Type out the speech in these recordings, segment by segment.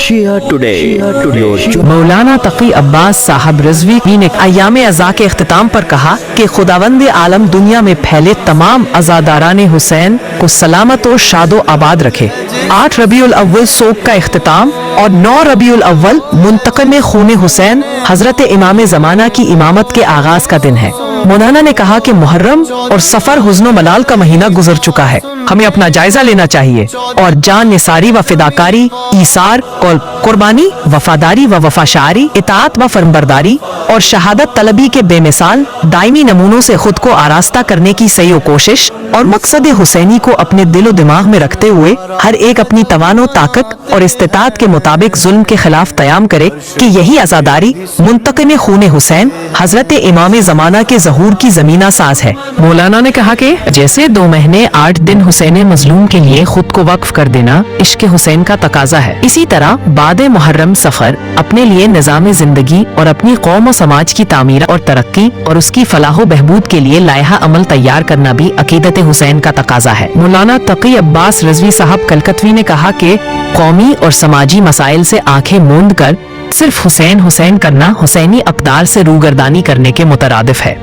शिया today मौलाना तकी अब्बास साहब रिजवी ने अयाम अज़ा के अख्तिताम पर कहा कि खुदावंद आलम दुनिया में फैले तमाम अज़ादारान हुसैन को सलामत और शादो आबाद रखे। 8 रबीउल अव्वल सोग का इख्तिताम और 9 रबीउल अव्वल मुंतक़िम खून हुसैन हजरत इमाम ज़माना की इमामत के आगाज का दिन है। मौलाना ने कहा कि मुहर्रम और सफर हुज़्न मलाल का महीना गुजर चुका है। हमें अपना जायजा लेना चाहिए और जान निसारी व फिदाकारी, ईसार और कुर्बानी, वफादारी व वफाशारी, इताअत व फरमबरदारी और शहादत तलबी के बेमिसाल दायमी नमूनों से खुद को आरास्ता करने की सही कोशिश और मकसद हुसैनी को अपने दिलो दिमाग में रखते हुए हर एक अपनी तवानो ताकत और इस्तिताअत के मुताबिक जुल्म के खिलाफ तयाम करे कि यही आज़ादारी मुंतक़िम खून हुसैन हजरत इमाम ज़माना के ज़हूर की ज़मीना साज है। मौलाना ने कहा कि जैसे 2 महीने 8 दिन हुसैन मजलूम के लिए खुद को वक्फ कर देना इश्क हुसैन का तकाजा है, इसी तरह बाद मुहर्रम सफर अपने लिए निज़ाम जिंदगी और अपनी कौम और समाज की तामीर और तरक्की और उसकी फलाह बहबूद के लिए लायहा अमल तैयार करना भी अकीदत हुसैन का तकाजा है। मौलाना तकी अब्बास रिजवी साहब कलकतवी ने कहा कि कौमी और समाजी मसाइल से आंखें मूंद कर सिर्फ हुसैन हुसैन करना हुसैनी अक़दार से रूगर्दानी करने के मुतरादिफ है।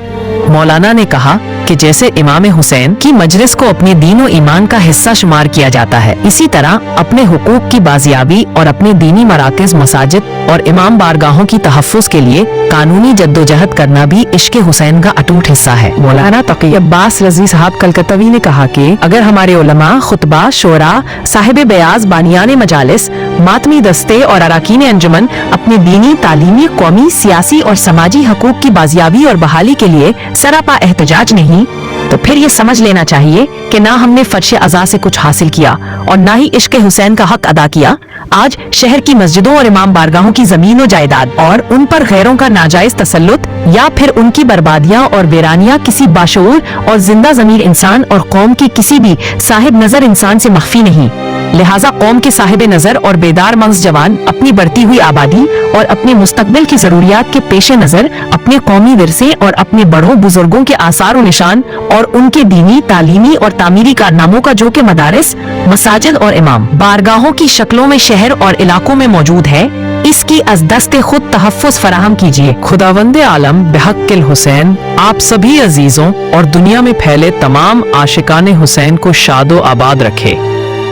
मौलाना ने कहा कि जैसे इमाम हुसैन की मजलिस को अपने दीन और ईमान का हिस्सा शुमार किया जाता है, इसी तरह अपने हुकूक की बाजियाबी और अपने दीनी मराकज़, मसाजिद और इमाम बारगाहों की तहफ़्फ़ुज़ के लिए कानूनी जद्दोजहद करना भी इश्क़ हुसैन का अटूट हिस्सा है। मौलाना तकी अब्बास रिज़वी साहब कलकतवी ने कहा कि अगर हमारे उलमा, खुतबा, शोरा, साहिब बयाज, बानियान मजालिस, मातमी दस्ते और अराकीन अंजुमन अपने दीनी, तालीमी, कौमी, सियासी और समाजी हकूक की बाजियाबी और बहाली के लिए सरापा एहतजाज नहीं, तो फिर ये समझ लेना चाहिए कि ना हमने फर्श अज़ा से कुछ हासिल किया और ना ही इश्क़ हुसैन का हक अदा किया। आज शहर की मस्जिदों और इमाम बारगाहों की जमीन और जायदाद और उन पर गैरों का नाजायज तसल्लुत या फिर उनकी बर्बादियां और वीरानियां किसी बाशऊर और जिंदा ज़मीर इंसान और कौम की किसी भी साहिब नजर इंसान से मख्फी नहीं। लिहाजा कौम के साहिब नजर और बेदार मगज़ जवान अपनी बढ़ती हुई आबादी और अपने मुस्तकबिल की जरूरियात के पेश नजर अपने कौमी विरसे और अपने बड़ों बुजुर्गों के आसार और निशान और उनके दीनी, तालीमी और तामीरी कारनामों का जो के मदारिस, मसाजिद और इमाम बारगाहों की शक्लों में शहर और इलाकों में मौजूद है, इसकी अज़ दस्ते खुद तहफ़्फ़ुज़ फराहम कीजिए। खुदावंद आलम बिहक़्क़िल हुसैन आप सभी अजीजों और दुनिया में फैले तमाम आशिकाने हुसैन को शादो आबाद रखे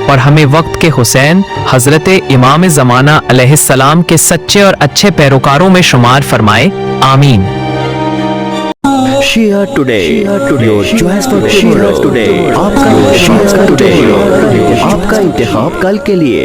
और हमें वक्त के हुसैन हजरत इमाम ज़माना अलैहिस्सलाम के सच्चे और अच्छे पैरोकारों में शुमार फरमाए। आमीन। शिया टुडे आपका इंतखाब कल के लिए।